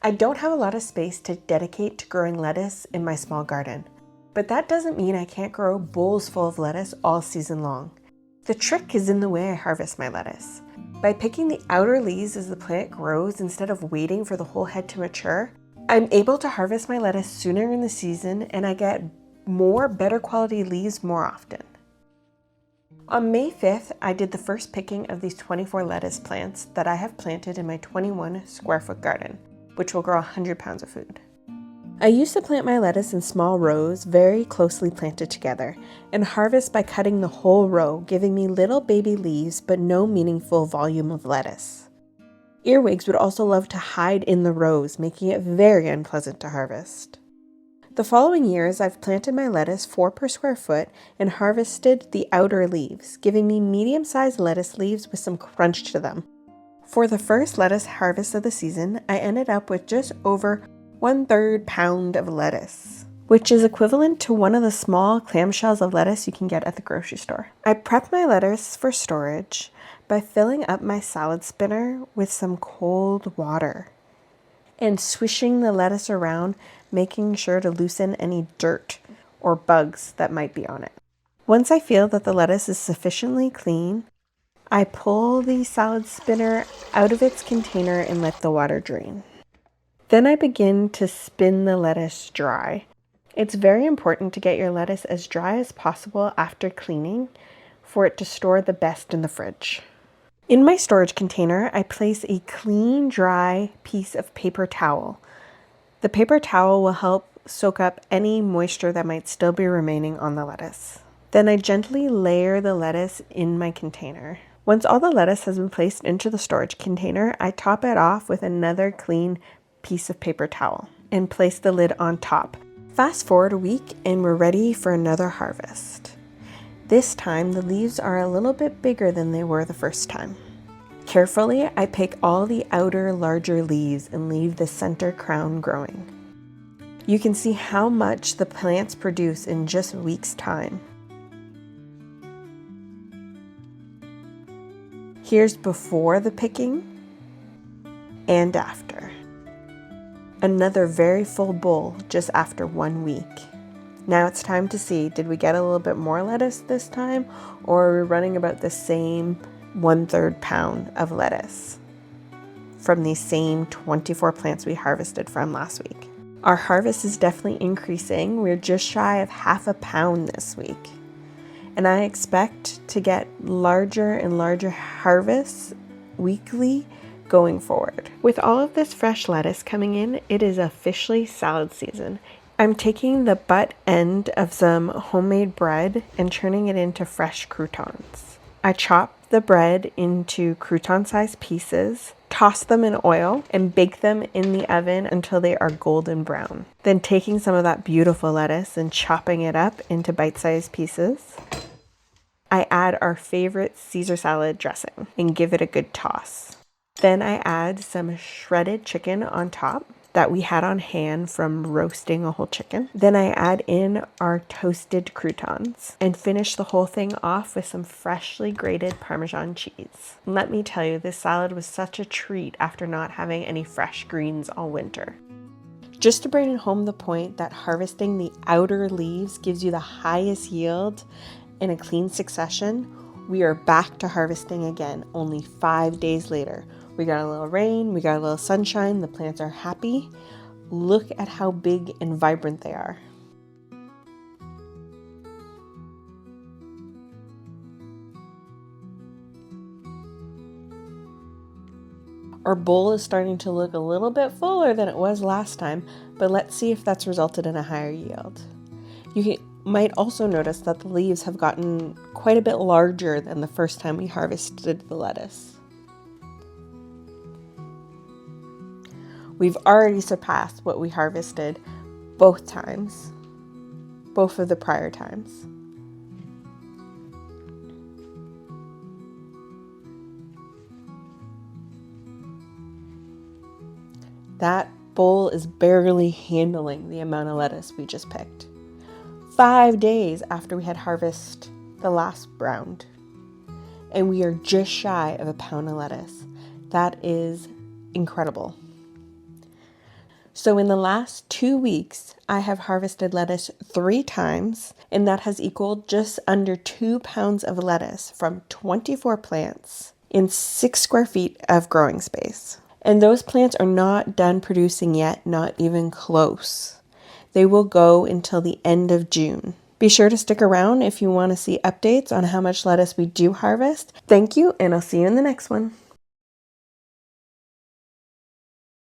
I don't have a lot of space to dedicate to growing lettuce in my small garden, but that doesn't mean I can't grow bowls full of lettuce all season long. The trick is in the way I harvest my lettuce. By picking the outer leaves as the plant grows instead of waiting for the whole head to mature, I'm able to harvest my lettuce sooner in the season and I get more better quality leaves more often. On May 5th, I did the first picking of these 24 lettuce plants that I have planted in my 21 square foot garden, which will grow 100 pounds of food. I used to plant my lettuce in small rows, very closely planted together, and harvest by cutting the whole row, giving me little baby leaves but no meaningful volume of lettuce. Earwigs would also love to hide in the rows, making it very unpleasant to harvest. The following years, I've planted my lettuce 4 per square foot and harvested the outer leaves, giving me medium-sized lettuce leaves with some crunch to them. For the first lettuce harvest of the season, I ended up with just over 1/3 pound of lettuce, which is equivalent to one of the small clamshells of lettuce you can get at the grocery store. I prepped my lettuce for storage by filling up my salad spinner with some cold water and swishing the lettuce around, making sure to loosen any dirt or bugs that might be on it. Once I feel that the lettuce is sufficiently clean, I pull the salad spinner out of its container and let the water drain. Then I begin to spin the lettuce dry. It's very important to get your lettuce as dry as possible after cleaning for it to store the best in the fridge. In my storage container, I place a clean, dry piece of paper towel. The paper towel will help soak up any moisture that might still be remaining on the lettuce. Then I gently layer the lettuce in my container. Once all the lettuce has been placed into the storage container, I top it off with another clean piece of paper towel and place the lid on top. Fast forward a week and we're ready for another harvest. This time the leaves are a little bit bigger than they were the first time. Carefully, I pick all the outer larger leaves and leave the center crown growing. You can see how much the plants produce in just a week's time. Here's before the picking and after. Another very full bowl just after 1 week. Now it's time to see, did we get a little bit more lettuce this time, or are we running about the same 1/3 pound of lettuce from these same 24 plants we harvested from last week? Our harvest is definitely increasing. We're just shy of 1/2 pound this week. And I expect to get larger and larger harvests weekly going forward. With all of this fresh lettuce coming in, it is officially salad season. I'm taking the butt end of some homemade bread and turning it into fresh croutons. I chop the bread into crouton-sized pieces, toss them in oil, and bake them in the oven until they are golden brown. Then taking some of that beautiful lettuce and chopping it up into bite-sized pieces, I add our favorite Caesar salad dressing and give it a good toss. Then I add some shredded chicken on top that we had on hand from roasting a whole chicken. Then I add in our toasted croutons and finish the whole thing off with some freshly grated Parmesan cheese. Let me tell you, this salad was such a treat after not having any fresh greens all winter. Just to bring home the point that harvesting the outer leaves gives you the highest yield in a clean succession, we are back to harvesting again only 5 days later. We got a little rain, we got a little sunshine, the plants are happy. Look at how big and vibrant they are. Our bowl is starting to look a little bit fuller than it was last time, but let's see if that's resulted in a higher yield. You might also notice that the leaves have gotten quite a bit larger than the first time we harvested the lettuce. We've already surpassed what we harvested both of the prior times. That bowl is barely handling the amount of lettuce we just picked. 5 days after we had harvested the last round. And we are just shy of 1 pound of lettuce. That is incredible. So in the last 2 weeks, I have harvested lettuce 3 times, and that has equaled just under 2 pounds of lettuce from 24 plants in 6 square feet of growing space. And those plants are not done producing yet, not even close. They will go until the end of June. Be sure to stick around if you want to see updates on how much lettuce we do harvest. Thank you, and I'll see you in the next one.